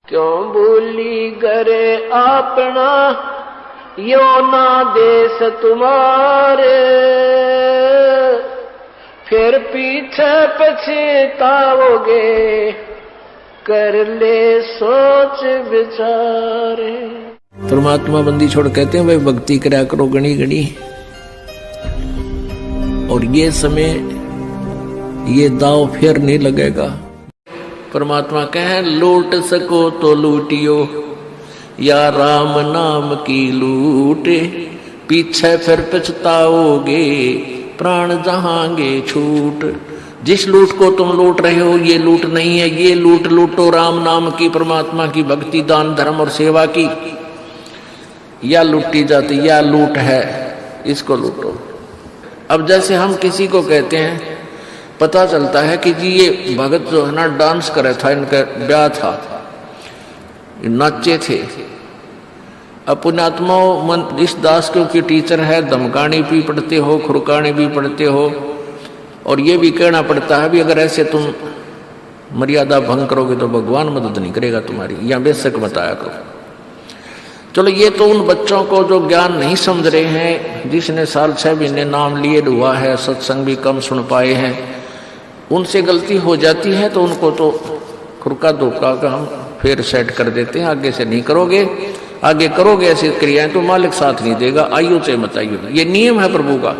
क्यों भूली गरे अपना यो ना देश तुम्हारे, फिर पीछे पछताओगे कर ले सोच विचारे। परमात्मा बंदी छोड़ कहते हैं भाई भक्ति करा करो गणी गणी, और ये समय ये दाव फिर नहीं लगेगा। परमात्मा कहे लूट सको तो लूटियो या राम नाम की लूटे, पीछे फिर पछताओगे प्राण जहांगे छूट। जिस लूट को तुम लूट रहे हो ये लूट नहीं है, ये लूट लूटो राम नाम की, परमात्मा की भक्ति दान धर्म और सेवा की। या लूटी जाती या लूट है, इसको लूटो। अब जैसे हम किसी को कहते हैं, पता चलता है कि जी ये भगत जो है ना डांस करे था, इनका ब्याह था, नाचे थे। अब पुण्यात्मा इस दास क्योंकि टीचर है, धमकानी भी पढ़ते हो, खुरकानी भी पढ़ते हो, और ये भी कहना पड़ता है भी अगर ऐसे तुम मर्यादा भंग करोगे तो भगवान मदद नहीं करेगा तुम्हारी, या बेशक बताया करो। चलो ये तो उन बच्चों को जो ज्ञान नहीं समझ रहे हैं, जिसने साल 6 महीने नाम लिए हुआ है, सत्संग भी कम सुन पाए हैं, उनसे गलती हो जाती है तो उनको तो खुरका धोखा का हम फिर सेट कर देते हैं। आगे से नहीं करोगे, आगे करोगे ऐसी क्रियाएं तो मालिक साथ नहीं देगा, आइयो से मत आइयो। ये नियम है प्रभु का।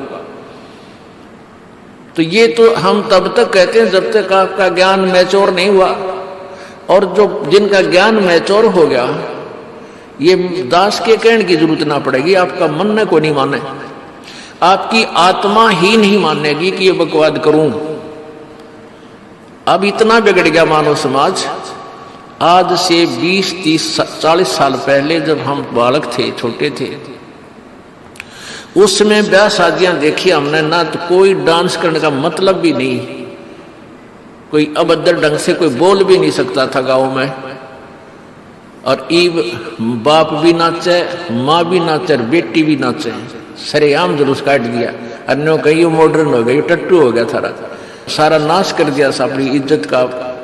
तो ये तो हम तब तक कहते हैं जब तक आपका ज्ञान मैच्योर नहीं हुआ, और जो जिनका ज्ञान मैच्योर हो गया, ये दास के कहने की जरूरत ना पड़ेगी, आपका मन ने को नहीं माने, आपकी आत्मा ही नहीं मानेगी कि ये बकवाद करूं। अब इतना बिगड़ गया मानव समाज। आज से 20, 30, 40 साल पहले जब हम बालक थे, छोटे थे, उस समय ब्याह शादियां देखी हमने ना, तो कोई डांस करने का मतलब भी नहीं, कोई अभद्र ढंग से कोई बोल भी नहीं सकता था गाँव में, और ईब बाप भी नाचे, माँ भी नाचे, बेटी भी नाचे, सरेआम जुलूस काट दिया। अन्यों कहीं मॉडर्न हो गई, टट्टू हो गया था, सारा नाश कर दिया अपनी इज्जत का।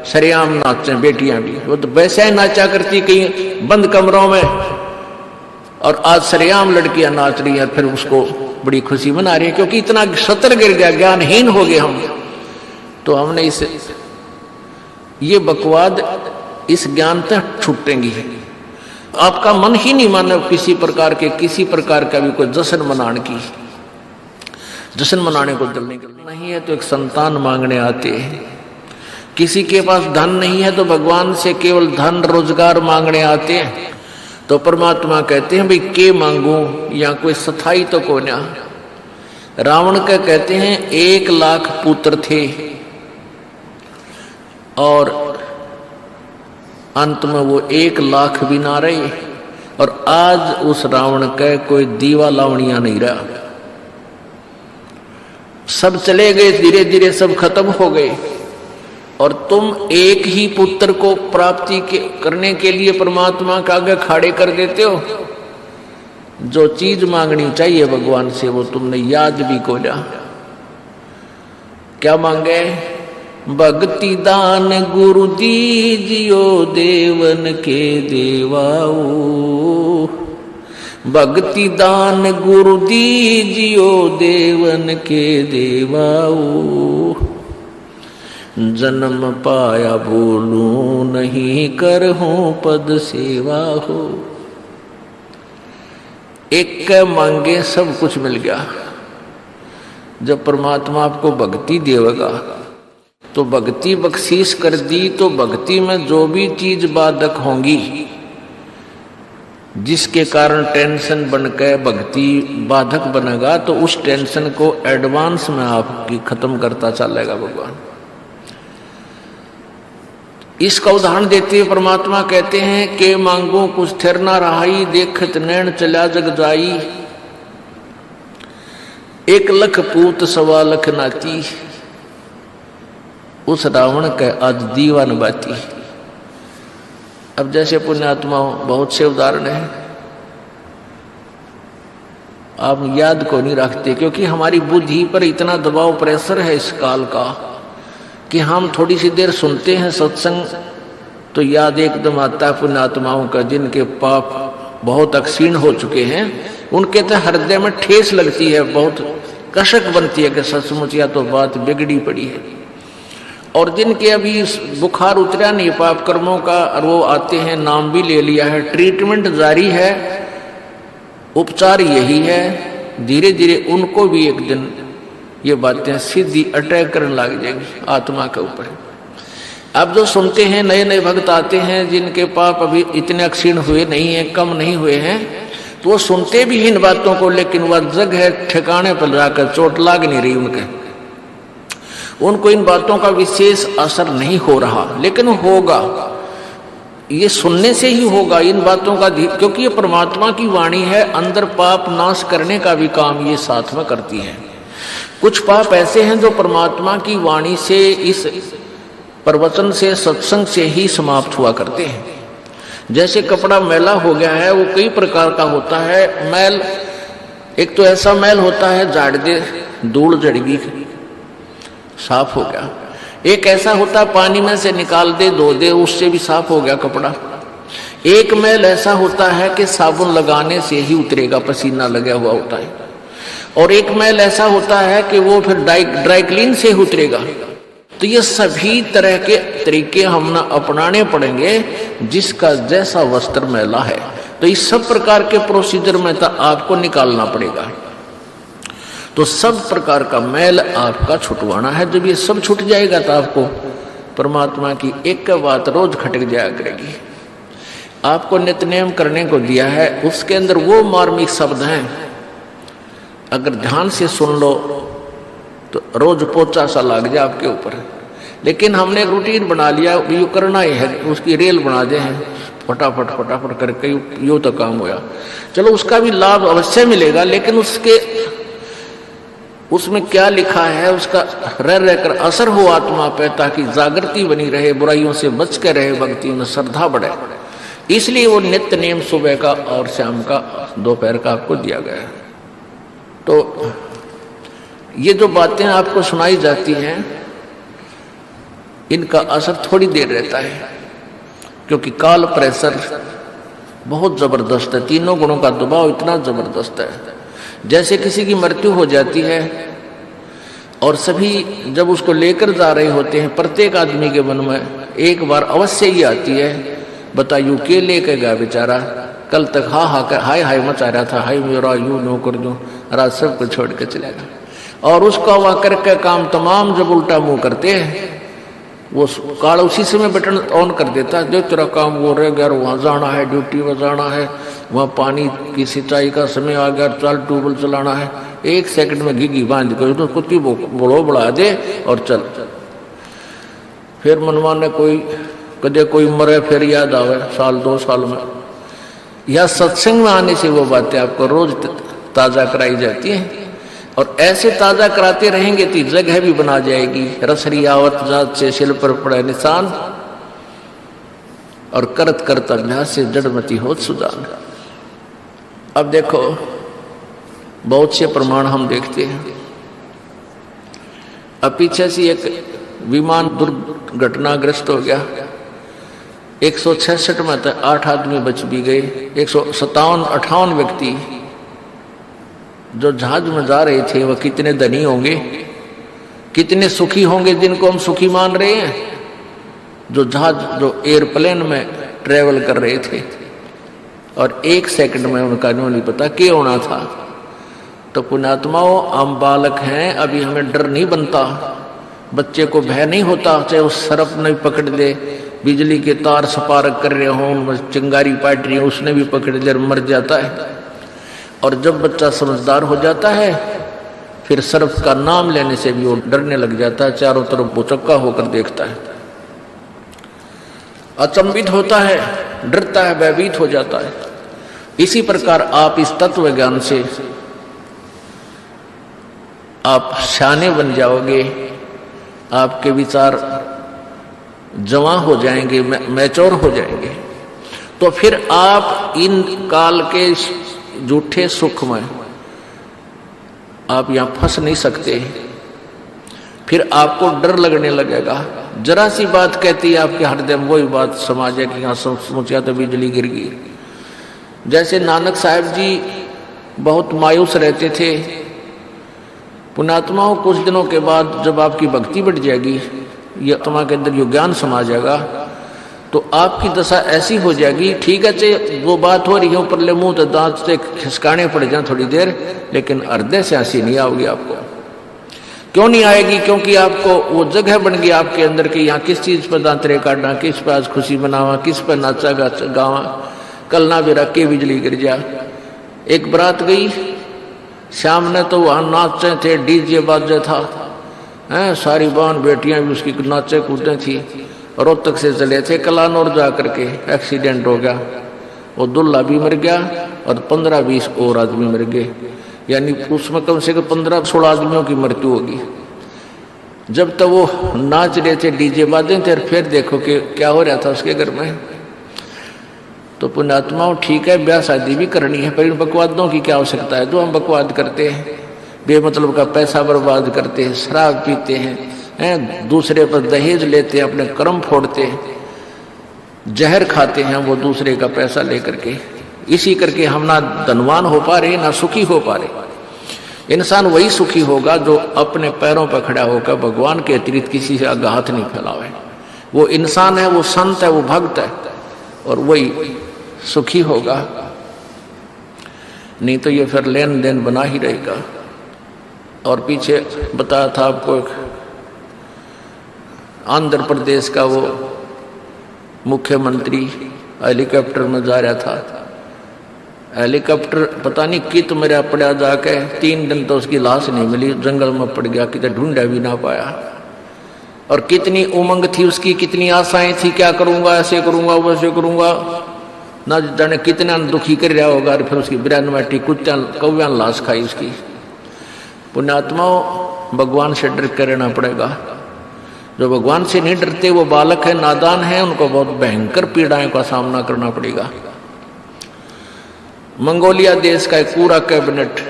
सरेआम नाचे बेटियां भी, वो तो वैसे ही नाचा करती कहीं बंद कमरों में, और आज सरेआम लड़कियां नाच रही हैं, फिर उसको बड़ी खुशी मना रही है, क्योंकि इतना सतर गिर गया, ज्ञानहीन हो गए हम। तो हमने इसे ये बकवाद इस ज्ञान तक छूटेंगी। आपका मन ही नहीं माने किसी प्रकार का भी कोई जश्न मनाने की, जश्न मनाने को दिल नहीं है तो एक संतान मांगने आते हैं। किसी के पास धन नहीं है तो भगवान से केवल धन रोजगार मांगने आते हैं। तो परमात्मा कहते हैं भाई के मांगू, या कोई स्थाई तो को ना। रावण का कहते हैं 1 लाख पुत्र थे, और अंत में वो 1 लाख भी ना रहे, और आज उस रावण का कोई दीवा लावणिया नहीं रहा, सब चले गए, धीरे धीरे सब खत्म हो गए। और तुम एक ही पुत्र को प्राप्ति करने के लिए परमात्मा का आगे खड़े कर देते हो। जो चीज मांगनी चाहिए भगवान से वो तुमने याद भी को लिया। क्या मांगे? भक्ति दान गुरु दीजियो देवन के देवाओ, भक्ति दान गुरु दीजियो देवन के देवाओ, जन्म पाया भूलूं नहीं करहूं पद सेवा हो। एक के मांगे सब कुछ मिल गया। जब परमात्मा आपको भक्ति देगा तो भक्ति बख्शीश कर दी, तो भक्ति में जो भी चीज बाधक होंगी, जिसके कारण टेंशन बनकर भक्ति बाधक बनेगा, तो उस टेंशन को एडवांस में आपकी खत्म करता चलेगा भगवान। इसका उदाहरण देते हुए परमात्मा कहते हैं कि मांगो कुछ थिर ना रहाई, देखत नैन चला जग जाई, 1 लाख पूत 1.25 लाख नाती, उस रावण के आज दीवान बाती। अब जैसे पुण्यात्मा बहुत से उदाहरण हैं, आप याद को नहीं रखते, क्योंकि हमारी बुद्धि पर इतना दबाव प्रेशर है इस काल का कि हम थोड़ी सी देर सुनते हैं सत्संग, तो याद एकदम आता है पुण्यात्माओं का, जिनके पाप बहुत अक्षीण हो चुके हैं, उनके तो हृदय में ठेस लगती है, बहुत कशक बनती है कि सचमुच या तो बात बिगड़ी पड़ी है। और जिनके अभी बुखार उतरा नहीं पाप कर्मों का, और वो आते हैं, नाम भी ले लिया है, ट्रीटमेंट जारी है, उपचार यही है, धीरे धीरे उनको भी एक दिन ये बातें सीधी अटैक करने लग जाएंगी आत्मा के ऊपर। अब जो सुनते हैं, नए नए भक्त आते हैं जिनके पाप अभी इतने अक्षीण हुए नहीं हैं, कम नहीं हुए हैं, तो वो सुनते भी इन बातों को, लेकिन वह जगह ठिकाने पर जाकर चोट लाग नहीं रही उनको इन बातों का विशेष असर नहीं हो रहा, लेकिन होगा, ये सुनने से ही होगा इन बातों का, क्योंकि ये परमात्मा की वाणी है, अंदर पाप नाश करने का भी काम ये साथ में करती है। कुछ पाप ऐसे हैं जो परमात्मा की वाणी से, इस प्रवचन से, सत्संग से ही समाप्त हुआ करते हैं। जैसे कपड़ा मैला हो गया है, वो कई प्रकार का होता है मैल। एक तो ऐसा मैल होता है झाड़ दे धूल झड़गी साफ हो गया, एक ऐसा होता है पानी में से निकाल दे धो दे उससे भी साफ हो गया कपड़ा। एक मैल ऐसा होता है कि साबुन लगाने से ही उतरेगा, पसीना लगा हुआ होता है। और एक मैल ऐसा होता है कि वो फिर ड्राई क्लीन से ही उतरेगा। तो ये सभी तरह के तरीके हम ना अपनाने पड़ेंगे, जिसका जैसा वस्त्र मैला है। तो इस सब प्रकार के प्रोसीजर में तो आपको निकालना पड़ेगा। तो सब प्रकार का मैल आपका छुटवाना है। जब ये सब छूट जाएगा तो आपको परमात्मा की एक बात रोज खटक जाया करेगी। आपको नित्यनेम करने को दिया है, उसके अंदर वो मार्मिक शब्द हैं, अगर ध्यान से सुन लो तो रोज पोचा सा लग जाए आपके ऊपर। लेकिन हमने एक रूटीन बना लिया, ये करना ही है, उसकी रेल बना दे हैं, फटाफट फटाफट करके यूं तो काम होया। चलो उसका भी लाभ अवश्य मिलेगा, लेकिन उसमें क्या लिखा है उसका रह रहकर असर हो आत्मा पे, ताकि जागृति बनी रहे, बुराइयों से बच के रहे, भक्ति में श्रद्धा बढ़े। इसलिए वो नित्य नेम सुबह का और शाम का, दोपहर का आपको दिया गया है। तो ये जो बातें आपको सुनाई जाती हैं, इनका असर थोड़ी देर रहता है, क्योंकि काल प्रेशर बहुत जबरदस्त है, तीनों गुणों का दबाव इतना जबरदस्त है। जैसे किसी की मृत्यु हो जाती है और सभी जब उसको लेकर जा रहे होते हैं, प्रत्येक आदमी के मन में एक बार अवश्य ही आती है, बताइयो के लेके गया बेचारा, कल तक हाय हाय मचा रहा था, हाय मेरा यूं नो कर दूं, रात सबको छोड़ के चलेगा। और उसका वह करके काम तमाम जब उल्टा मुंह करते हैं, वो काल उसी समय बटन ऑन कर देता है, जो तेरा काम वो रह गया, वहाँ जाना है, ड्यूटी में जाना है, वहाँ पानी की सिंचाई का समय आ गया, चल ट्यूबवेल चलाना है, 1 सेकंड में घिघी बांध कर तो कुत्ती बड़ो बढ़ा दे और चल। फिर मनमान ने कोई कदे कोई मरे, फिर याद आवे साल 2 साल में। यह सत्संग में आने से वो बातें आपको रोज ताज़ा कराई जाती हैं, और ऐसे ताज़ा कराते रहेंगे तो जगह भी बना जाएगी। रसरी आवत जात से शिल पर पड़े निशान, और करत करत अभ्यास से जड़मती होत सुजान। अब देखो बहुत से प्रमाण हम देखते हैं। अब पीछे से एक विमान दुर्घटनाग्रस्त हो गया, 166 में तो 8 आदमी बच भी गए, 157-58 व्यक्ति जो जहाज में जा रहे थे, वह कितने धनी होंगे, कितने सुखी होंगे, जिनको हम सुखी मान रहे हैं, जो जहाज जो एयरप्लेन में ट्रेवल कर रहे थे, और 1 सेकंड में उनका नहीं पता क्या होना था। तो पुण्यात्माओं, हम बालक हैं, अभी हमें डर नहीं बनता, बच्चे को भय नहीं होता, चाहे वो सरप नहीं पकड़ ले, बिजली के तार सपारक कर रहे हों, चिंगारी पाट रही हो, उसने भी पकड़ ले, मर जाता है। और जब बच्चा समझदार हो जाता है, फिर सर्प का नाम लेने से भी वो डरने लग जाता है, चारों तरफ बुचक्का होकर देखता है, अचंभित होता है, डरता है, भयभीत हो जाता है। इसी प्रकार आप इस तत्व ज्ञान से आप शाने बन जाओगे, आपके विचार जवां हो जाएंगे, मैच्योर हो जाएंगे। तो फिर आप इन काल के झूठे सुख में आप यहां फंस नहीं सकते। फिर आपको डर लगने लगेगा, जरा सी बात कहती है आपके हृदय में, वही बात समाज है कि यहाँ सोचा तो बिजली गिर गई। जैसे नानक साहब जी बहुत मायूस रहते थे, पुण्यात्माओं कुछ दिनों के बाद जब आपकी भक्ति बढ़ जाएगी, ये आत्मा के अंदर जो ज्ञान समा जाएगा, तो आपकी दशा ऐसी हो जाएगी, ठीक है चाहे वो बात हो रही है ऊपर ले मुंह तो दांत से खिसकाने पड़ जाए थोड़ी देर, लेकिन हृदय से हंसी नहीं आएगी आपको। क्यों नहीं आएगी? क्योंकि आपको वो जगह बन गई आपके अंदर की, यहाँ किस चीज पर दांतरे काटना, किस पर आज खुशी मनावा, किस पर नाचा गावा, कल ना भी रख के बिजली गिर जा। एक बारात गई, शाम ने तो वहां नाचे थे, डीजे बाजे था, हैं सारी बहन बेटियां भी उसकी नाचे कूदे थी। रोहतक से चले थे कलानौर जा करके, एक्सीडेंट हो गया, वो दूल्हा भी मर गया और 15-20 और आदमी मर गए, यानी उसमें कम से कम 15-16 आदमियों की मृत्यु होगी। जब तक वो नाच रहे थे, डीजे बाजे थे, फिर देखो कि क्या हो रहा था उसके घर में। तो पुण्यात्माओं ठीक है, ब्याह शादी भी करनी है, पर इन बकवादों की क्या आवश्यकता है? तो हम बकवाद करते हैं, बेमतलब का पैसा बर्बाद करते हैं, शराब पीते हैं, दूसरे पर दहेज लेते हैं, अपने कर्म फोड़ते हैं, जहर खाते हैं वो दूसरे का पैसा लेकर के। इसी करके हम ना धनवान हो पा रहे ना सुखी हो पा रहे। इंसान वही सुखी होगा जो अपने पैरों पर खड़ा होकर भगवान के अतिरिक्त किसी से आगे हाथ नहीं फैलावे। वो इंसान है, वो संत है, वो भक्त है, और वही सुखी होगा। नहीं तो ये फिर लेन देन बना ही रहेगा। और पीछे बताया था आपको, आंध्र प्रदेश का वो मुख्यमंत्री हेलीकॉप्टर में जा रहा था, हेलीकॉप्टर पता नहीं कित मेरा पड़ा जाके, 3 दिन तो उसकी लाश नहीं मिली, जंगल में पड़ गया, कितना ढूंढा भी ना पाया। और कितनी उमंग थी उसकी, कितनी आशाएं थी, क्या करूंगा, ऐसे करूंगा, वैसे करूंगा, ना जाने कितना दुखी कर रहा होगा। और फिर उसकी 92 कुत्ता कौव्या लाश खाई उसकी। पुण्यात्माओं भगवान से डर कर रहना पड़ेगा। जो भगवान से नहीं डरते वो बालक है, नादान है, उनको बहुत भयंकर पीड़ाओं का सामना करना पड़ेगा। मंगोलिया देश का एक पूरा कैबिनेट,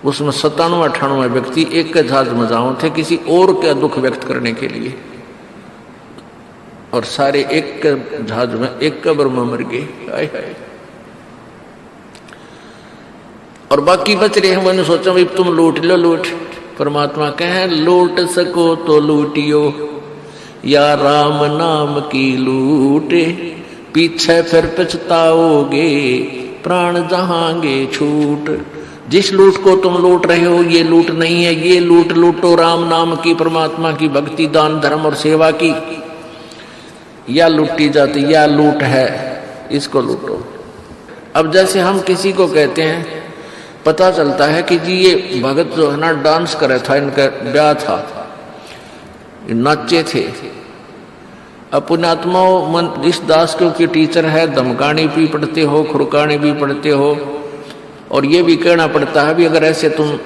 उसमें 97-98 व्यक्ति एक के जहाज में जाओ थे किसी और का दुख व्यक्त करने के लिए, और सारे एक के जहाज में एक कब्र में मर गए। हाय हाय। और बाकी बच रहे हैं। मैंने सोचा भाई तुम लूट लो, लूट। परमात्मा कहे लूट सको तो लूटियो, या राम नाम की लूटे, पीछे फिर पछताओगे, प्राण जहांगे छूट। जिस लूट को तुम लूट रहे हो ये लूट नहीं है, ये लूट लूटो राम नाम की, परमात्मा की भक्ति, दान धर्म और सेवा की। या लूटी जाती या लूट है, इसको लूटो। अब जैसे हम किसी को कहते हैं, पता चलता है कि जी ये भगत जो है ना डांस कर रहा था, इनका ब्याह था, नाचे थे। अब पुण्यात्माओं मन इस दास के टीचर है, धमकानी भी पढ़ते हो, खुरकानी भी पढ़ते हो, और ये भी कहना पड़ता है भी अगर ऐसे तुम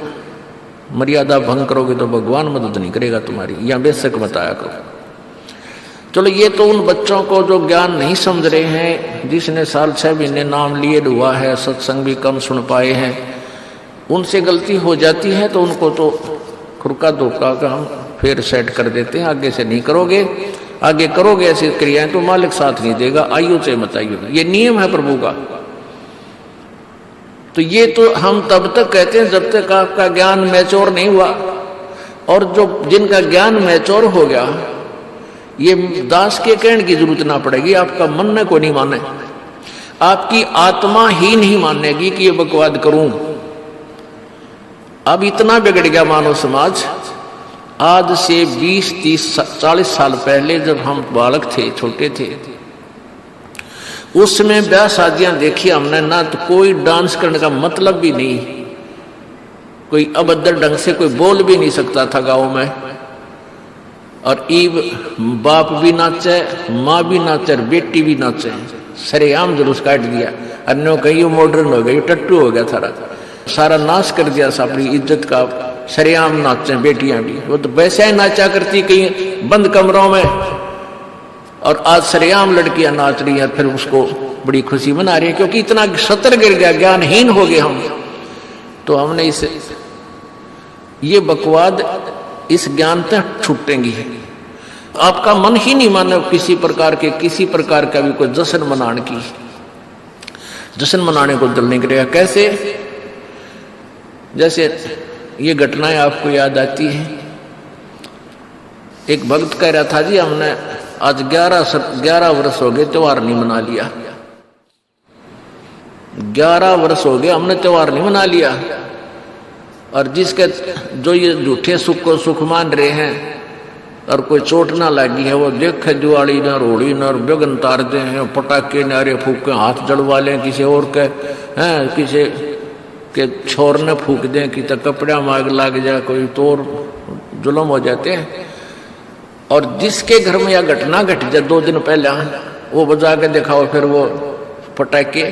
मर्यादा भंग करोगे तो भगवान मदद नहीं करेगा तुम्हारी, या बेशक बताया करो। चलो ये तो उन बच्चों को जो ज्ञान नहीं समझ रहे हैं, जिसने साल 6 महीने नाम लिए हुआ है, सत्संग भी कम सुन पाए हैं, उनसे गलती हो जाती है तो उनको तो खुरका धोखा का हम फिर सेट कर देते हैं। आगे से नहीं करोगे, आगे करोगे ऐसी क्रियाएं तो मालिक साथ नहीं देगा, आइयो से मत आइयो। ये नियम है प्रभु का। तो ये तो हम तब तक कहते हैं जब तक आपका ज्ञान मैच्योर नहीं हुआ। और जो जिनका ज्ञान मैच्योर हो गया, ये दास के कहने की जरूरत ना पड़ेगी, आपका मन को नहीं माने, आपकी आत्मा ही नहीं मानेगी कि ये बकवाद करूं। अब इतना बिगड़ गया मानव समाज। आज से 20, 30, 40 साल पहले जब हम बालक थे, छोटे थे, उस समय ब्याह शादियां देखी हमने ना, तो कोई डांस करने का मतलब भी नहीं, कोई अभद्र ढंग से कोई बोल भी नहीं सकता था गांव में। और ईब बाप भी नाचे, माँ भी नाचे, और बेटी भी नाचे, सरेआम जुलूस काट दिया। अन्यों कहीं मॉडर्न हो गई, टट्टू हो गया था, सारा नाश कर दिया अपनी इज्जत का। सरेआम नाचे बेटियां भी, वो तो वैसे ही नाचा करती कहीं बंद कमरों में, और आज सरेआम लड़कियां नाच रही है, फिर उसको बड़ी खुशी मना रही है, क्योंकि इतना सतर गिर गया, ज्ञानहीन हो गए हम। तो हमने इसे ये बकवाद इस ज्ञान तक छूटेंगी। आपका मन ही नहीं माने किसी प्रकार का भी कोई जश्न मनाने को दिल नहीं करेगा। कैसे? जैसे ये घटनाएं आपको याद आती है। एक भक्त कह रहा था, जी हमने आज 11 वर्ष हो गए त्योहार नहीं मना लिया। 11 वर्ष हो गए हमने त्योहार नहीं मना लिया। और जिसके जो ये झूठे सुख को सुख मान रहे हैं और कोई चोट ना लगी है, वो देखे दिवाली न रोड़ी न बेगन तार दे हैं, पटाखे नारे फूक के हाथ जड़वा लें किसी और के हैं, किसी के छोर ने फूक दें कि तो कपड़ा माग लग जाए, कोई तोड़ जुल्म हो जाते हैं। और जिसके घर में यह घटना घट जाए 2 दिन पहले, वो बजा के दिखाओ फिर वो पटाखे।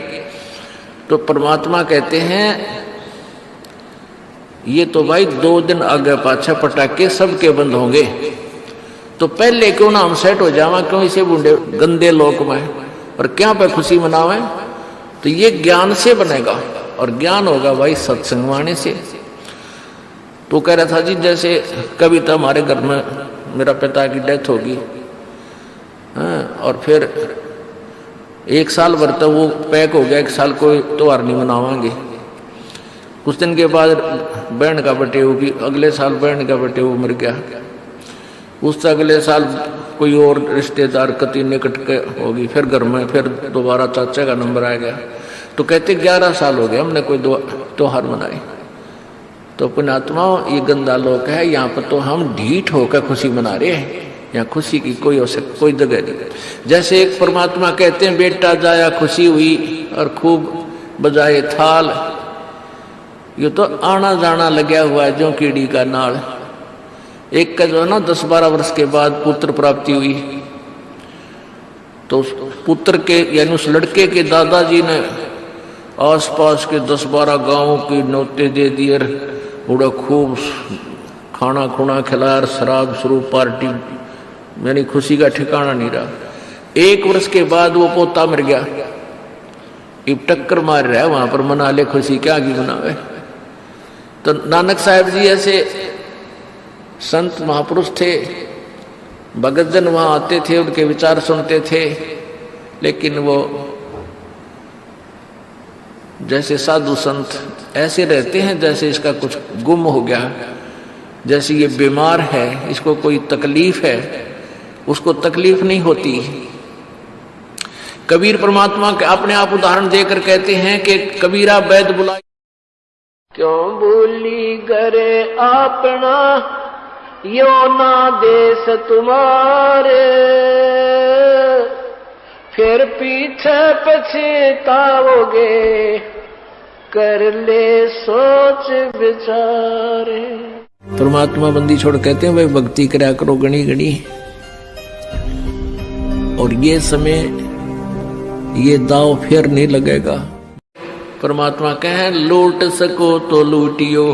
तो परमात्मा कहते हैं ये तो भाई 2 दिन आगे पाछे पटाखे सबके बंद होंगे, तो पहले क्यों ना हम सेट हो जावा, क्यों इसे बूढ़े गंदे लोक में और क्या पे खुशी मनावे। तो ये ज्ञान से बनेगा, और ज्ञान होगा भाई सत्संग वाणी से। तो कह रहा था जी जैसे कभी तो हमारे घर में मेरा पिता की डेथ होगी, और फिर 1 साल भर तो वो पैक हो गया, 1 साल कोई त्योहार नहीं मनावांगे। कुछ दिन के बाद बहन का बर्थडे होगी, अगले साल बहन का बर्थडे वो मर गया, उससे अगले साल कोई और रिश्तेदार कति निकट के होगी, फिर घर में फिर दोबारा चाचा का नंबर आ गया। तो कहते 11 साल हो गए हमने कोई त्योहार मनाए। तो पुण्यात्मा ये गंदा लोक है, यहाँ पर तो हम ढीठ होकर खुशी मना रहे हैं, यहाँ खुशी की कोई जगह नहीं। जैसे एक परमात्मा कहते हैं बेटा जाया खुशी हुई और खूब बजाए थाल, ये तो आना जाना लगा हुआ है जो कीड़ी का नाल। एक का जो है ना 10-12 वर्ष के बाद पुत्र प्राप्ति हुई, तो उस पुत्र के यानी उस लड़के के दादाजी ने आसपास के 10-12 गांवों की नौते दे दिए, बड़ा खूब खाना खुना खिलाया, शराब शरूब पार्टी, यानी खुशी का ठिकाना नहीं रहा। 1 वर्ष के बाद वो पोता मर गया, अब टक्कर मार रहा है वहां पर, मना ले खुशी, क्या आगे मनावे। तो नानक साहब जी ऐसे संत महापुरुष थे, भगत जन वहां आते थे, उनके विचार सुनते थे, लेकिन वो जैसे साधु संत ऐसे रहते हैं जैसे इसका कुछ गुम हो गया, जैसे ये बीमार है, इसको कोई तकलीफ है, उसको तकलीफ नहीं होती। कबीर परमात्मा के अपने आप उदाहरण देकर कहते हैं कि कबीरा वैद बुलाए, क्यों बोली करे अपना यो ना देश तुम्हारे, फिर पीछे पछताओगे, कर ले सोच विचारे। परमात्मा बंदी छोड़ कहते हैं भाई भक्ति करा करो गणी गणी, और ये समय ये दाव फिर नहीं लगेगा। परमात्मा कहे लूट सको तो लूटियो,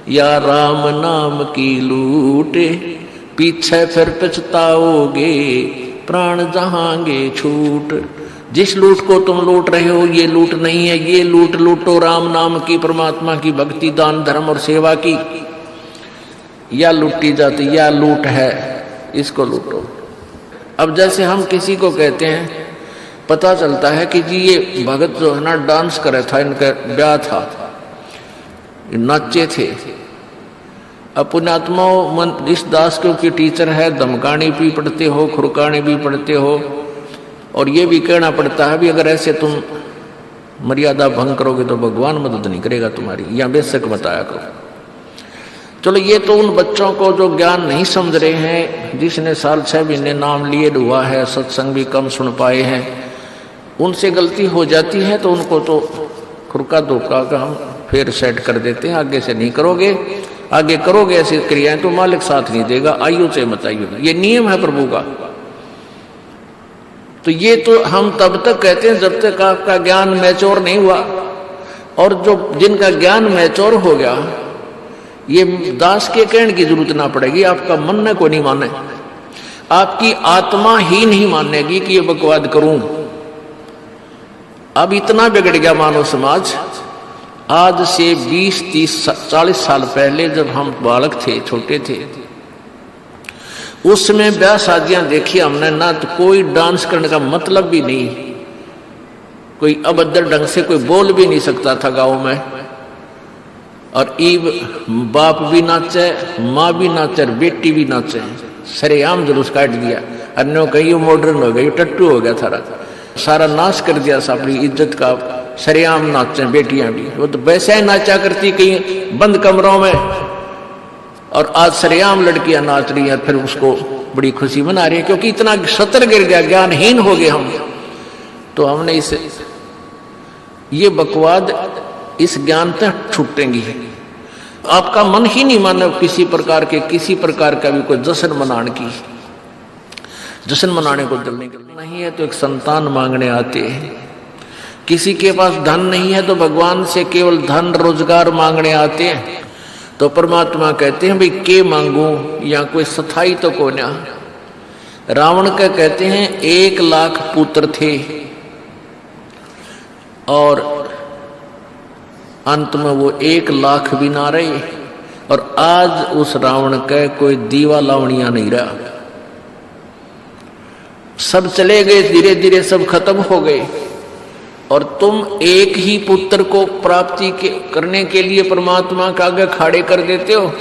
या राम नाम की लूट, पीछे फिर पछताओगे, प्राण जहांगे छूट। जिस लूट को तुम लूट रहे हो ये लूट नहीं है, ये लूट लूटो राम नाम की, परमात्मा की भक्ति, दान धर्म और सेवा की। या लूटी जाती या लूट है, इसको लूटो। अब जैसे हम किसी को कहते हैं, पता चलता है कि जी ये भगत जो है ना डांस करे था, इनका ब्याह था, नाचे थे। अब पुण्यात्माओं इस दास के टीचर है, धमकानी भी पढ़ते हो, खुरकानी भी पढ़ते हो, और ये भी कहना पड़ता है भी अगर ऐसे तुम मर्यादा भंग करोगे तो भगवान मदद नहीं करेगा तुम्हारी, या बेशक बताया करो। चलो ये तो उन बच्चों को जो ज्ञान नहीं समझ रहे हैं, जिसने साल 6 महीने नाम लिए हुआ है, सत्संग भी कम सुन पाए हैं, उनसे गलती हो जाती है तो उनको तो खुरका धोखा का हम फिर सेट कर देते हैं, आगे से नहीं करोगे, आगे करोगे ऐसी क्रियाएं तो मालिक साथ नहीं देगा, आयु से बताइए, ये नियम है प्रभु का। तो ये तो हम तब तक कहते हैं जब तक आपका ज्ञान मैच्योर नहीं हुआ, और जो जिनका ज्ञान मैच्योर हो गया, ये दास के कहने की जरूरत ना पड़ेगी, आपका मन ने को नहीं माने, आपकी आत्मा ही नहीं मानेगी कि ये बकवाद करूं। अब इतना बिगड़ गया मानव समाज, आज से 20, 30, 40 साल पहले जब हम बालक थे, छोटे थे, उसमें ब्याह शादियां देखी हमने ना, तो कोई डांस करने का मतलब भी नहीं, कोई अभद्र ढंग से कोई बोल भी नहीं सकता था गांव में। और ईब बाप भी नाचे, माँ भी नाचे, बेटी भी नाचे, सरेआम जुलूस काट दिया। अन्यों कहीं मॉडर्न हो गई, टट्टू हो गया थारा, सारा नाश कर दिया अपनी इज्जत का। सरेआम नाचे बेटियां भी, वो तो वैसे ही नाचा करती कहीं बंद कमरों में, और आज सरेआम लड़कियां नाच रही हैं, फिर उसको बड़ी खुशी मना रही है, क्योंकि इतना सतर गिर गया, ज्ञानहीन हो गए हम। तो हमने इसे ये बकवाद इस ज्ञान तक छूटेंगी। आपका मन ही नहीं माने किसी प्रकार का भी कोई जश्न मनाने की, जश्न मनाने को दिल नहीं है तो एक संतान मांगने आते हैं। किसी के पास धन नहीं है तो भगवान से केवल धन रोजगार मांगने आते हैं। तो परमात्मा कहते हैं भाई के मांगू, या कोई सथाई तो को ना। रावण का कहते हैं 1 लाख पुत्र थे, और अंत में वो 1 लाख भी ना रहे, और आज उस रावण का कोई दीवा लावणिया नहीं रहा, सब चले गए, धीरे धीरे सब खत्म हो गए। और तुम एक ही पुत्र को प्राप्ति करने के लिए परमात्मा के आगे खड़े कर देते हो।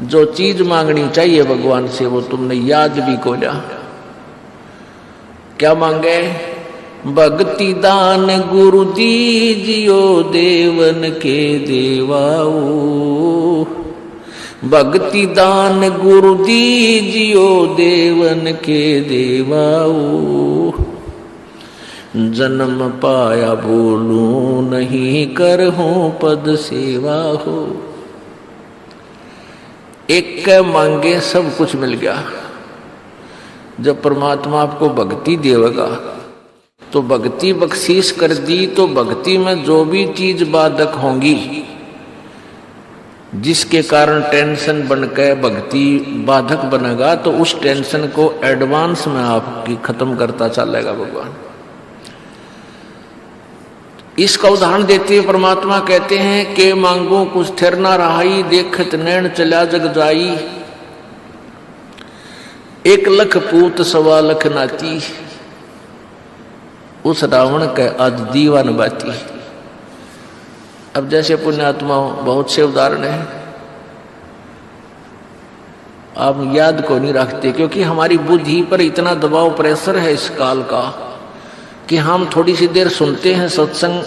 जो चीज मांगनी चाहिए भगवान से वो तुमने याद भी को जा। क्या मांगे? भक्ति दान गुरु दीजियो देवन के देवाओ, भक्ति दान गुरु दीजियो देवन के देवाओ, जन्म पाया भूलूं नहीं करहूं पद सेवा हो। एक के मांगे सब कुछ मिल गया। जब परमात्मा आपको भक्ति देगा तो भक्ति बख्शीश कर दी, तो भक्ति में जो भी चीज बाधक होंगी, जिसके कारण टेंशन बनकर भक्ति बाधक बनेगा, तो उस टेंशन को एडवांस में आपकी खत्म करता चलेगा भगवान। इसका उदाहरण देते हुए परमात्मा कहते हैं कि मांगो कुछ थिर ना रहाई, देखत नैन चला जग जाई, 1 लाख पूत 1.25 लाख नाती, उस रावण का आज दीवान बाती। अब जैसे पुण्यात्माओं बहुत से उदाहरण हैं, आप याद को नहीं रखते, क्योंकि हमारी बुद्धि पर इतना दबाव प्रेशर है इस काल का कि हम थोड़ी सी देर सुनते हैं सत्संग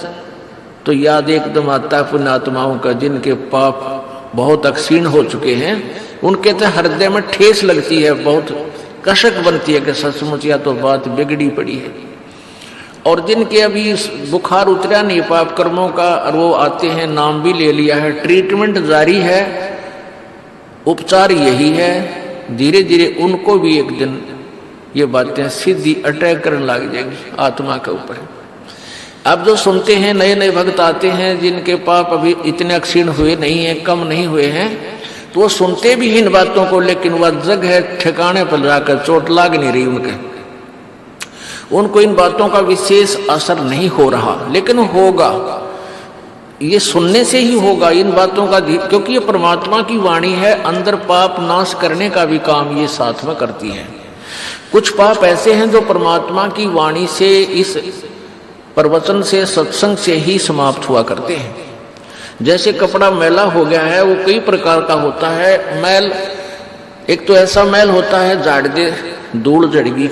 तो याद एकदम आता है पुण्यात्माओं का, जिनके पाप बहुत अक्षीण हो चुके हैं। उनके तो हृदय में ठेस लगती है, बहुत कशक बनती है कि सचमुच या तो बात बिगड़ी पड़ी है। और जिनके अभी बुखार उतरा नहीं पाप कर्मों का, और वो आते हैं, नाम भी ले लिया है, ट्रीटमेंट जारी है, उपचार यही है, धीरे धीरे उनको भी एक दिन ये बातें सीधी अटैक करने लग जाएंगी आत्मा के ऊपर। अब जो सुनते हैं नए नए भक्त आते हैं जिनके पाप अभी इतने अक्षीण हुए नहीं है, कम नहीं हुए हैं, तो वो सुनते भी इन बातों को, लेकिन वह जगह ठिकाने पर जाकर चोट लाग नहीं रही उनको इन बातों का विशेष असर नहीं हो रहा, लेकिन होगा, ये सुनने से ही होगा इन बातों का, क्योंकि ये परमात्मा की वाणी है, अंदर पाप नाश करने का भी काम ये साथ में करती है। कुछ पाप ऐसे हैं जो परमात्मा की वाणी से, इस प्रवचन से, सत्संग से ही समाप्त हुआ करते हैं। जैसे कपड़ा मैला हो गया है, वो कई प्रकार का होता है मैल। एक तो ऐसा मैल होता है झाड़ दे धूल जड़गी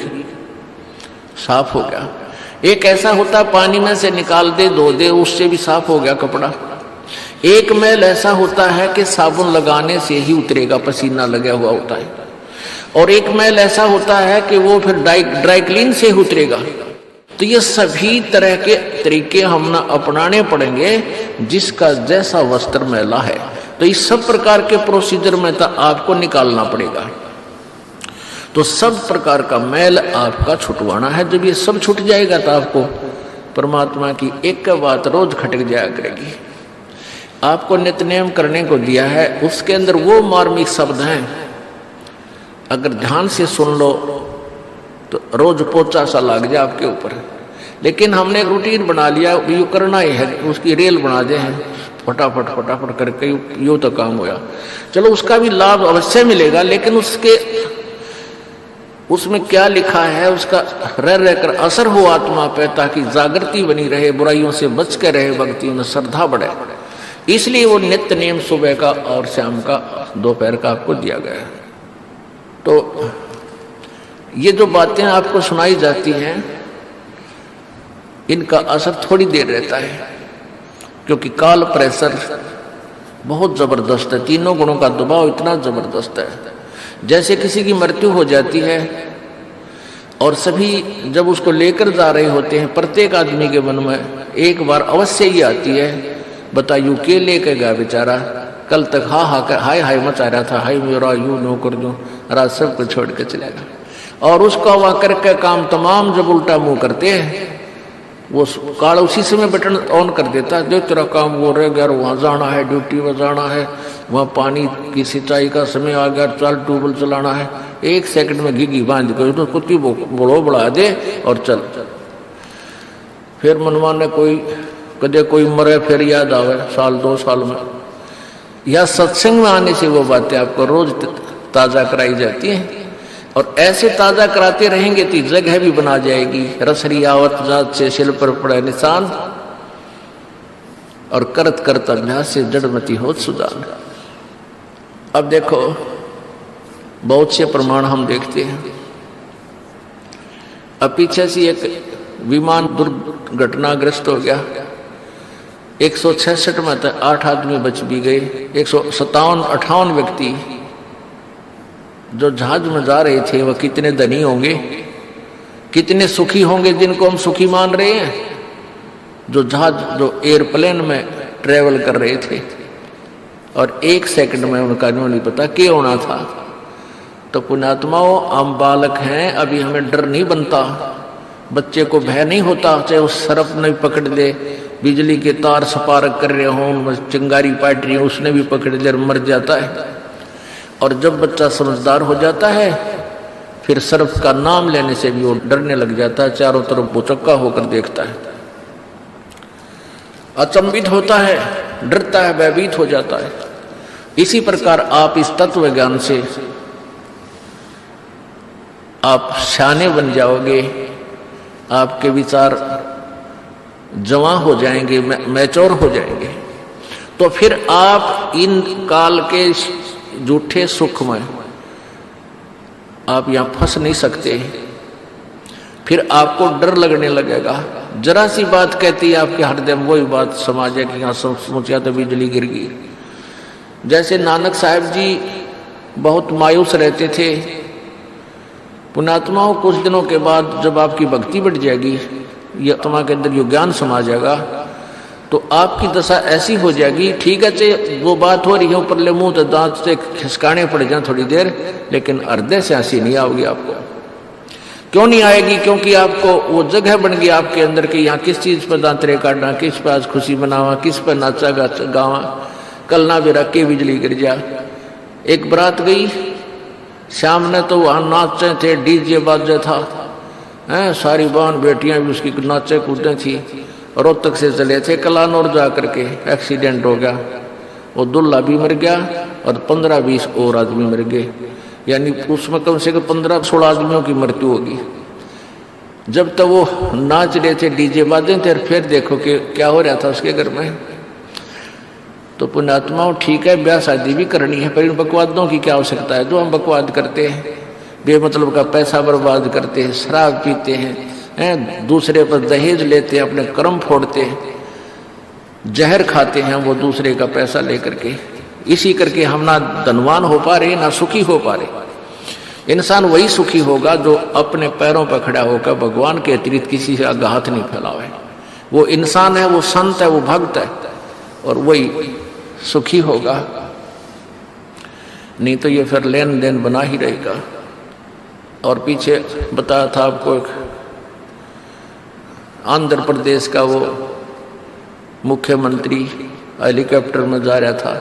साफ हो गया, एक ऐसा होता है पानी में से निकाल दे धो दे उससे भी साफ हो गया कपड़ा। एक मैल ऐसा होता है कि साबुन लगाने से ही उतरेगा, पसीना लगा हुआ होता है। और एक मैल ऐसा होता है कि वो फिर ड्राई क्लीन से ही उतरेगा। तो ये सभी तरह के तरीके हम ना अपनाने पड़ेंगे, जिसका जैसा वस्त्र मैला है। तो इस सब प्रकार के प्रोसीजर में तो आपको निकालना पड़ेगा। तो सब प्रकार का मैल आपका छुटवाना है। जब ये सब छूट जाएगा तो आपको परमात्मा की एक बात रोज खटक जाया करेगी। आपको नित्य नियम करने को दिया है, उसके अंदर वो मार्मिक शब्द हैं, अगर ध्यान से सुन लो तो रोज पोचा सा लग जाए आपके ऊपर। लेकिन हमने एक रूटीन बना लिया, ये करना ही है, उसकी रेल बना दे हैं, फटाफट फटाफट करके यूं तो काम होया। चलो उसका भी लाभ अवश्य मिलेगा, लेकिन उसमें क्या लिखा है उसका रह रहकर असर हो आत्मा पे, ताकि जागृति बनी रहे, बुराइयों से बच के रहे, भक्तियों में श्रद्धा बढ़े। इसलिए वो नित्य नियम सुबह का और शाम का, दोपहर का आपको दिया गया है। तो ये जो बातें आपको सुनाई जाती हैं, इनका असर थोड़ी देर रहता है, क्योंकि काल प्रेशर बहुत जबरदस्त है। तीनों गुणों का दबाव इतना जबरदस्त है। जैसे किसी की मृत्यु हो जाती है और सभी जब उसको लेकर जा रहे होते हैं, प्रत्येक आदमी के मन में एक बार अवश्य ही आती है, बताइयो के लेके गया बेचारा, कल तक हाय हाय मचा रहा था, हाय मेरा यूं नो कर दूं, रात सब कुछ छोड़ के चलेगा। और उसका वह करके काम तमाम जब उल्टा मुंह करते हैं, वो काल उसी समय बटन ऑन कर देता है, जो तेरा काम वो रह गया, वहां जाना है, ड्यूटी पर जाना है, वहां पानी की सिंचाई का समय आ गया, चल ट्यूबवेल चलाना है, 1 सेकंड में घिघी बांध कर तो कुत्ती बोलो बढ़ा दे और चल। फिर मनमान ने कदे कोई मरे, फिर याद आवे साल 2 साल में। या सत्संग में आने से वो बातें आपको रोज ताजा कराई जाती हैं, और ऐसे ताजा कराते रहेंगे तो जगह भी बना जाएगी। रसरी आवत जात से शिल पर पड़े निशान, और करत करत अभ्यास से जड़मती होत सुजान। अब देखो बहुत से प्रमाण हम देखते हैं। अब पीछे से एक विमान दुर्घटनाग्रस्त हो गया, 166 में 8 आदमी बच भी गए। 157-58 व्यक्ति जो जहाज में जा रहे थे, वह कितने धनी होंगे, कितने सुखी होंगे जिनको हम सुखी मान रहे हैं, जो एयरप्लेन में ट्रेवल कर रहे थे, और 1 सेकंड में उनका नहीं पता क्या होना था। तो पुण्यात्माओं, हम बालक हैं, अभी हमें डर नहीं बनता, बच्चे को भय नहीं होता, चाहे वो सरप नहीं पकड़ ले, बिजली के तार सपारक कर रहे हों, चिंगारी पाट रही हो, उसने भी पकड़ ले, मर जाता है। और जब बच्चा समझदार हो जाता है, फिर सर्प का नाम लेने से भी वो डरने लग जाता है, चारों तरफ बुचक्का होकर देखता है, अचंभित होता है, डरता है, भयभीत हो जाता है। इसी प्रकार आप इस तत्व ज्ञान से आप शाने बन जाओगे, आपके विचार जवां हो जाएंगे, मैच्योर हो जाएंगे। तो फिर आप इन काल के झूठे सुख में आप यहां फंस नहीं सकते। फिर आपको डर लगने लगेगा, जरा सी बात कहती है आपके हृदय में वही बात समा जाए कि यहां सोचा तो बिजली गिर गई। जैसे नानक साहब जी बहुत मायूस रहते थे, पुण्यात्माओं कुछ दिनों के बाद जब आपकी भक्ति बढ़ जाएगी, ये आत्मा के अंदर यो ज्ञान समा जाएगा, तो आपकी दशा ऐसी हो जाएगी, ठीक है चाहे वो बात हो रही है ऊपर ले मुंह तो दांत से खिसकाने पड़ जाए थोड़ी देर, लेकिन हृदय से हंसी नहीं आएगी आपको। क्यों नहीं आएगी? क्योंकि आपको वो जगह बन गई आपके अंदर कि यहाँ किस चीज पर दांतरे काटना, किस पर आज खुशी मनावा, किस पर नाचा गावा, कल ना भी रख के बिजली गिर जा। एक बारात गई, शाम ने तो वहां नाचे थे, डीजे बाजे था, सारी बहन बेटियां भी उसकी नाचे कूदे थी। रोहतक से चले थे कलानौर जा करके, एक्सीडेंट हो गया, वो दूल्हा भी मर गया और 15-20 और आदमी मर गए, यानी उसमें कम से कम 15-16 आदमियों की मृत्यु होगी। जब तक वो नाच रहे थे, डीजे बाजे थे, फिर देखो कि क्या हो रहा था उसके घर में। तो पुण्यात्माओं ठीक है, ब्याह शादी भी करनी है, पर इन बकवादों की क्या आवश्यकता है? जो हम बकवाद करते हैं, बेमतलब का पैसा बर्बाद करते हैं, शराब पीते हैं, दूसरे पर दहेज लेते हैं, अपने कर्म फोड़ते हैं, जहर खाते हैं वो दूसरे का पैसा लेकर के। इसी करके हम ना धनवान हो पा रहे, ना सुखी हो पा रहे। इंसान वही सुखी होगा जो अपने पैरों पर खड़ा होकर भगवान के अतिरिक्त किसी से आगे हाथ नहीं फैलावे। वो इंसान है, वो संत है, वो भक्त है, और वही सुखी होगा। नहीं तो ये फिर लेन देन बना ही रहेगा। और पीछे बताया था आपको, आंध्र प्रदेश का वो मुख्यमंत्री हेलीकॉप्टर में जा रहा था,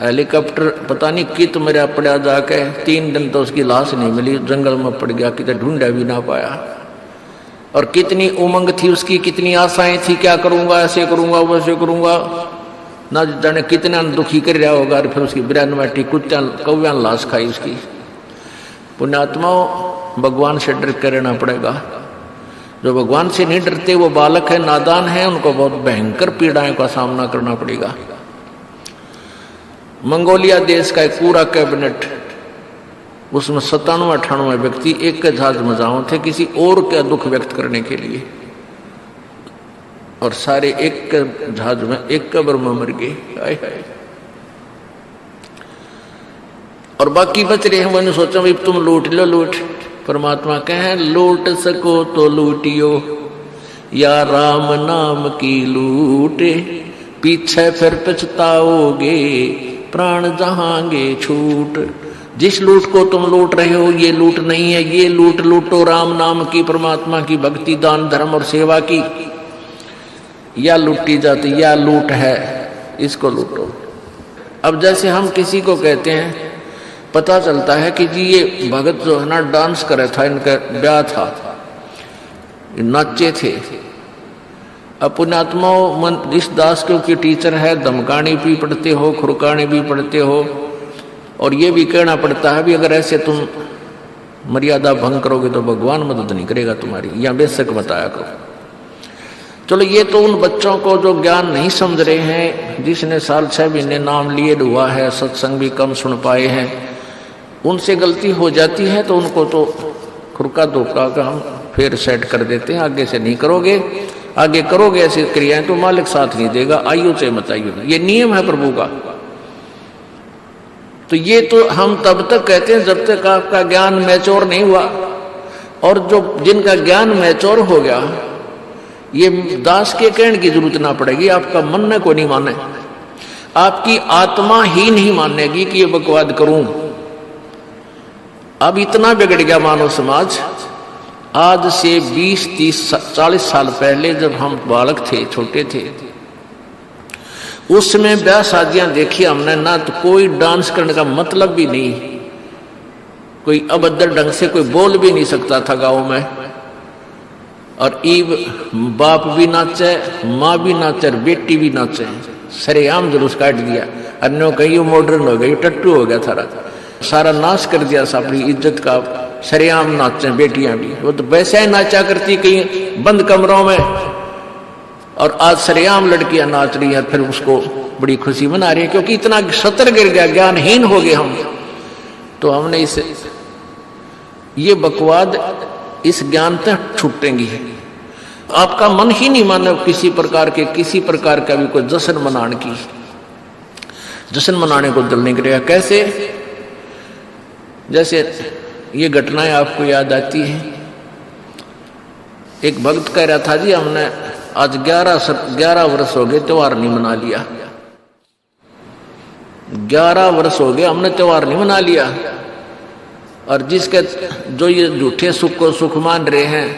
हेलीकॉप्टर पता नहीं कित मेरा पड़ा जाके, 3 दिन तो उसकी लाश नहीं मिली, जंगल में पड़ गया, कितना ढूंढा भी ना पाया। और कितनी उमंग थी उसकी, कितनी आशाएं थी, क्या करूंगा, ऐसे करूंगा वैसे करूंगा, ना जाने कितना दुखी कर रहा होगा, फिर उसकी 92 कुत्ता कौव्या लाश खाई उसकी। पुण्यात्माओं, भगवान से डर कर रहना पड़ेगा। जो भगवान से नहीं डरते वो बालक है, नादान है, उनको बहुत भयंकर पीड़ाएं का सामना करना पड़ेगा। मंगोलिया देश का एक पूरा कैबिनेट, उसमें 97-98 व्यक्ति एक के जहाज में जाओ थे किसी और का दुख व्यक्त करने के लिए, और सारे एक के जहाज में एक कब्र में मर गए। हाय हाय। और बाकी बच रहे हैं। मैंने सोचा भाई तुम लूट लो, लूट। परमात्मा कहे लूट सको तो लूटियो, या राम नाम की लूट, पीछे फिर पछताओगे, प्राण जहांगे छूट। जिस लूट को तुम लूट रहे हो ये लूट नहीं है, ये लूट लूटो राम नाम की, परमात्मा की भक्ति, दान, धर्म और सेवा की। या लूटी जाती या लूट है, इसको लूटो। अब जैसे हम किसी को कहते हैं, पता चलता है कि जी ये भगत जो है ना डांस करे था, इनका ब्याह था, नाचे थे। अब पुण्यात्माओं, इस दास के टीचर है, धमकानी भी पढ़ते हो, खुरकानी भी पढ़ते हो, और ये भी कहना पड़ता है भी अगर ऐसे तुम मर्यादा भंग करोगे तो भगवान मदद नहीं करेगा तुम्हारी, या बेशक बताया करो। चलो ये तो उन बच्चों को जो ज्ञान नहीं समझ रहे हैं, जिसने साल 6 महीने नाम लिए हुआ है, सत्संग भी कम सुन पाए हैं, उनसे गलती हो जाती है तो उनको तो खुरका धोखा का हम फिर सेट कर देते हैं। आगे से नहीं करोगे, आगे करोगे ऐसी क्रियाएं तो मालिक साथ नहीं देगा, आइयो से मत आइयो। ये नियम है प्रभु का। तो ये तो हम तब तक कहते हैं जब तक आपका ज्ञान मैच्योर नहीं हुआ, और जो जिनका ज्ञान मैच्योर हो गया, ये दास के कहने की जरूरत ना पड़ेगी, आपका मन को नहीं माने, आपकी आत्मा ही नहीं मानेगी कि ये बकवाद करूं। अब इतना बिगड़ गया मानव समाज। आज से 20, 30, 40 साल पहले जब हम बालक थे, छोटे थे, उस समय ब्याह शादियां देखी हमने ना, तो कोई डांस करने का मतलब भी नहीं, कोई अभद्र ढंग से कोई बोल भी नहीं सकता था गांव में। और ईब बाप भी नाचे, माँ भी नाचे, बेटी भी नाचे, सरेआम जुलूस काट दिया। अन्यों कहीं मॉडर्न हो गई, टट्टू हो गया थारा, सारा नाश कर दिया अपनी इज्जत का। सरेआम नाचे बेटियां भी, वो तो वैसे ही नाचा करती कहीं बंद कमरों में, और आज सरेआम लड़कियां नाच रही हैं, फिर उसको बड़ी खुशी मना रही है, क्योंकि इतना सतर गिर गया, ज्ञानहीन हो गए हम। तो हमने इसे ये बकवाद, इस ज्ञान तक छूटेंगी। आपका मन ही नहीं माने किसी प्रकार का भी कोई जश्न मनाने की, जश्न मनाने को दिल नहीं करेगा। कैसे? जैसे ये घटनाएं आपको याद आती है। एक भक्त कह रहा था जी हमने आज 11 वर्ष हो गए त्योहार नहीं मना लिया, 11 वर्ष हो गए हमने त्योहार नहीं मना लिया। और जिसके जो ये झूठे सुख को सुख मान रहे हैं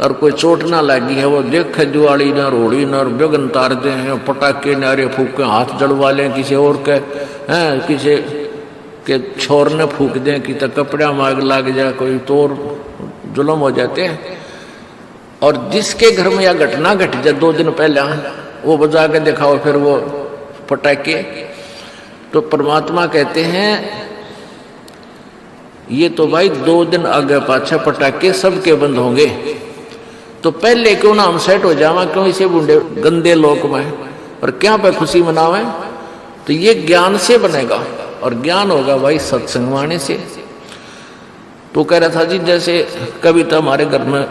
और कोई चोट ना लगी है, वो देखे दिवाली न रोड़ी न बेगन तार दे हैं, पटाखे नारे फूक के हाथ जड़वा लें किसी और के हैं, किसी के छोर ने फूक दें कि तो कपड़ा मांग लग जाए, कोई तोड़ जुल्म हो जाते हैं। और जिसके घर में यह घटना घट जाए 2 दिन पहले, वो बजा के दिखाओ फिर वो पटाखे। तो परमात्मा कहते हैं ये तो भाई 2 दिन आगे पाछे पटाखे सबके बंद होंगे, तो पहले क्यों ना हम सेट हो जावा, क्यों इसे बूढ़े गंदे लोक में, और क्या पे खुशी मनावे। तो ये ज्ञान से बनेगा, और ज्ञान होगा भाई सत्संग वाणी से। तो कह रहा था जी जैसे कभी तो हमारे घर में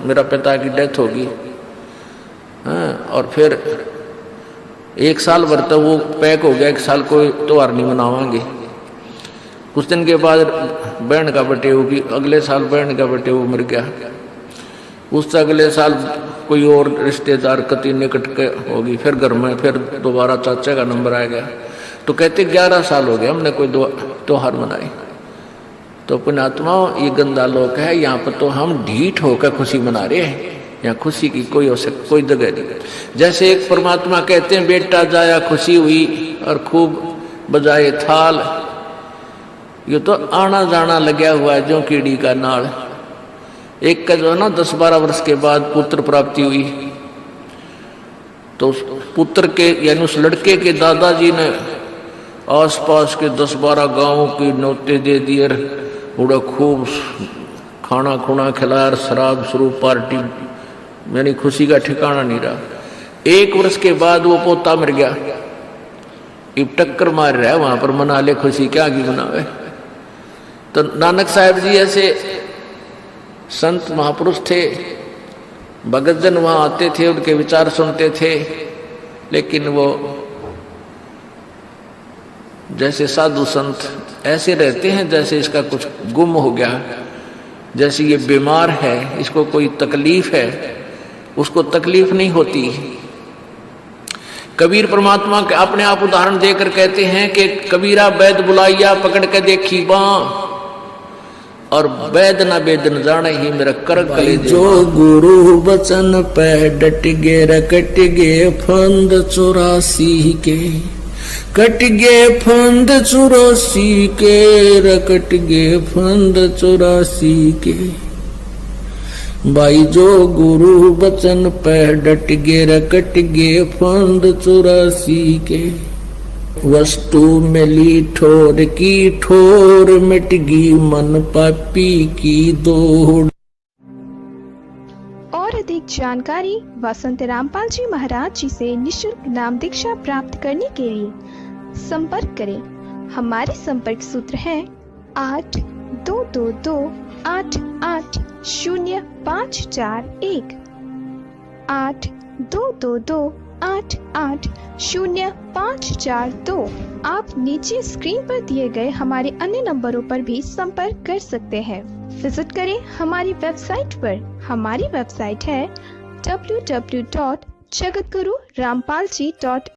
मेरा पिता की डेथ होगी, और फिर 1 साल भर तो वो पैक हो गया, 1 साल कोई त्योहार नहीं मनावांगे। कुछ दिन के बाद बहन का बर्थडे होगी, अगले साल बहन का बर्थडे वो मर गया, उससे अगले साल कोई और रिश्तेदार कति निकट के होगी, फिर घर में फिर दोबारा चाचा का नंबर आ गया। तो कहते 11 साल हो गए हमने कोई त्योहार मनाए। तो पुण्यात्माओं ये गंदा लोक है, यहाँ पर तो हम ढीठ होकर खुशी मना रहे हैं, यहाँ खुशी की कोई जगह नहीं। जैसे एक परमात्मा कहते हैं बेटा जाया खुशी हुई और खूब बजाए थाल, ये तो आना जाना लगा हुआ है जो कीड़ी का नाल। एक का जो है ना 10-12 वर्ष के बाद पुत्र प्राप्ति हुई, तो उस पुत्र के यानी उस लड़के के दादाजी ने आसपास के 10-12 गांवों की नौते दे दिए, बड़ा खूब खाना खुना खिलाया, शराब शुरू पार्टी, यानी खुशी का ठिकाना नहीं रहा। 1 वर्ष के बाद वो पोता मर गया। अब टक्कर मार रहा है वहां पर, मना ले खुशी, क्या की मनावे। तो नानक साहब जी ऐसे संत महापुरुष थे, भगत जन वहां आते थे, उनके विचार सुनते थे, लेकिन वो जैसे साधु संत ऐसे रहते हैं जैसे इसका कुछ गुम हो गया, जैसे ये बीमार है, इसको कोई तकलीफ है, उसको तकलीफ नहीं होती। कबीर परमात्मा के अपने आप उदाहरण देकर कहते हैं कि कबीरा वैद बुलाइया पकड़ के देखी बाँ, और वैद न वेद न जाने ही मेरा कर कले। जो गुरु बचन पे डट गे रकट गे फंद 84 के, कट गे फंद 84 के, रकट गे फंद 84 के। भाई जो गुरु बचन पे डट गे रकट गे फंद 84 के। वस्तु मिली ठोर की ठोर, मिट गई मन पापी की दौड़। और अधिक जानकारी वसंत रामपाल जी महाराज जी से निशुल्क नाम दीक्षा प्राप्त करने के लिए संपर्क करें। हमारे संपर्क सूत्र है 8222880541 8222880542। आप नीचे स्क्रीन पर दिए गए हमारे अन्य नंबरों पर भी संपर्क कर सकते हैं। विजिट करें हमारी वेबसाइट पर। हमारी वेबसाइट है www.jagatgururampalji.in।